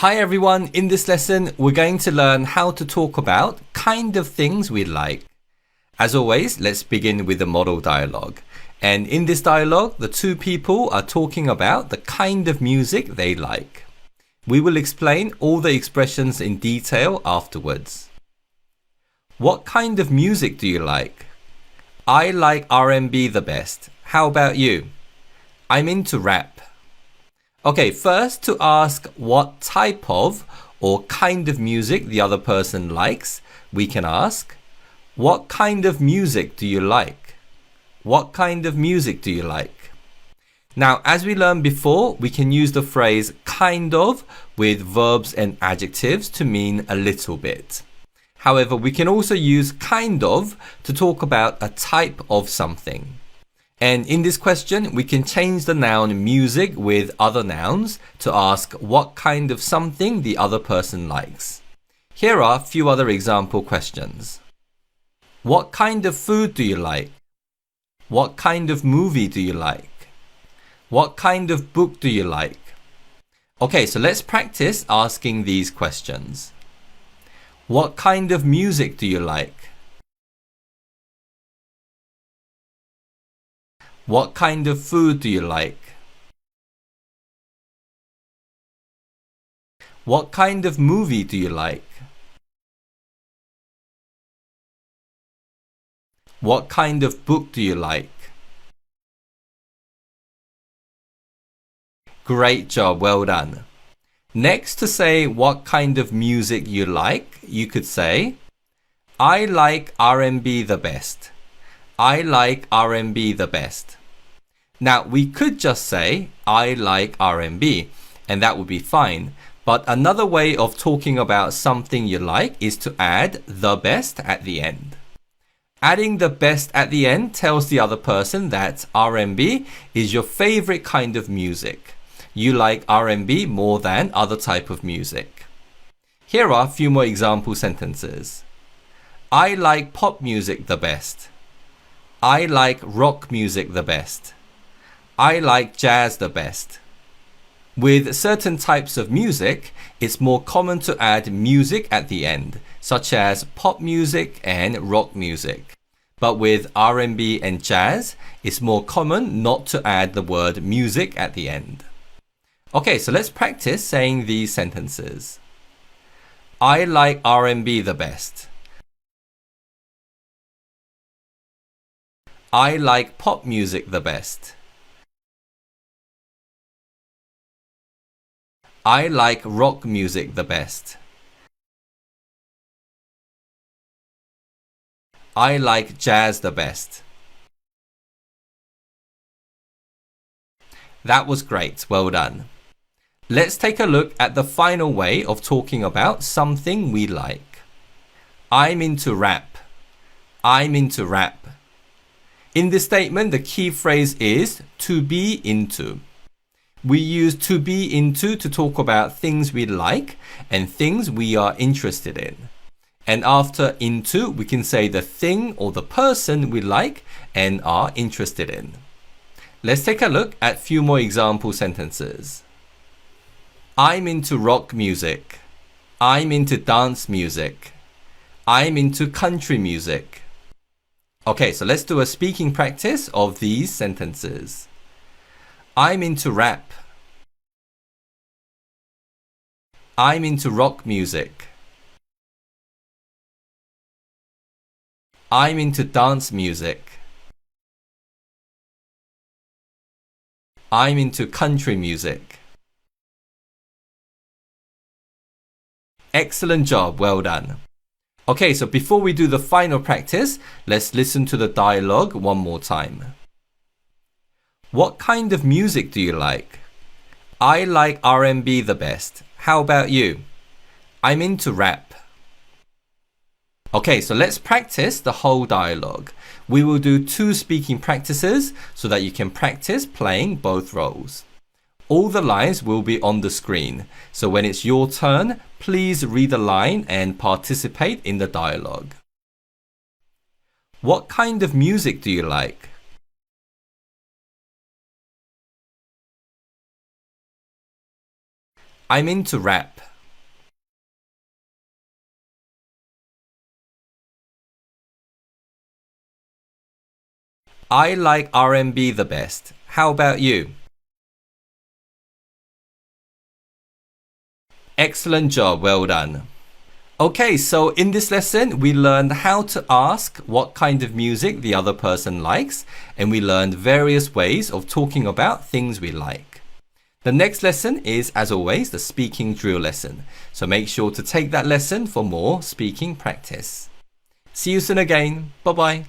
Hi everyone, in this lesson we're going to learn how to talk about kind of things we like. As always, let's begin with the model dialogue. And in this dialogue, the two people are talking about the kind of music they like. We will explain all the expressions in detail afterwards. What kind of music do you like? I like R&B the best. How about you? I'm into rap. Okay, first to ask what type of or kind of music the other person likes, we can ask, what kind of music do you like? What kind of music do you like? Now, as we learned before, we can use the phrase kind of with verbs and adjectives to mean a little bit. However, we can also use kind of to talk about a type of something. And in this question, we can change the noun music with other nouns to ask what kind of something the other person likes. Here are a few other example questions. What kind of food do you like? What kind of movie do you like? What kind of book do you like? Okay, so let's practice asking these questions. What kind of music do you like? What kind of food do you like? What kind of movie do you like? What kind of book do you like? Great job, well done. Next, to say what kind of music you like, you could say, I like R&B the best. I like R&B the best. Now, we could just say, I like R&B, and that would be fine. But another way of talking about something you like is to add the best at the end. Adding the best at the end tells the other person that R&B is your favorite kind of music. You like R&B more than other type of music. Here are a few more example sentences. I like pop music the best. I like rock music the best. I like jazz the best. With certain types of music, it's more common to add music at the end, such as pop music and rock music. But with R&B and jazz, it's more common not to add the word music at the end. Okay, so let's practice saying these sentences. I like R&B the best. I like pop music the best. I like rock music the best. I like jazz the best. That was great, well done. Let's take a look at the final way of talking about something we like. I'm into rap. I'm into rap. In this statement, the key phrase is to be into. We use to be into to talk about things we like and things we are interested in. And after into, we can say the thing or the person we like and are interested in. Let's take a look at a few more example sentences. I'm into rock music. I'm into dance music. I'm into country music. Okay, so let's do a speaking practice of these sentences. I'm into rap. I'm into rock music. I'm into dance music. I'm into country music. Excellent job, well done. Okay, so before we do the final practice, let's listen to the dialogue one more time. What kind of music do you like? I like R&B the best. How about you? I'm into rap. Okay, so let's practice the whole dialogue. We will do 2 speaking practices so that you can practice playing both roles. All the lines will be on the screen, so when it's your turn, please read the line and participate in the dialogue. What kind of music do you like? I'm into rap. I like R&B the best. How about you? Excellent job, well done. Okay, so in this lesson, we learned how to ask what kind of music the other person likes, and we learned various ways of talking about things we like. The next lesson is, as always, the speaking drill lesson. So make sure to take that lesson for more speaking practice. See you soon again. Bye bye.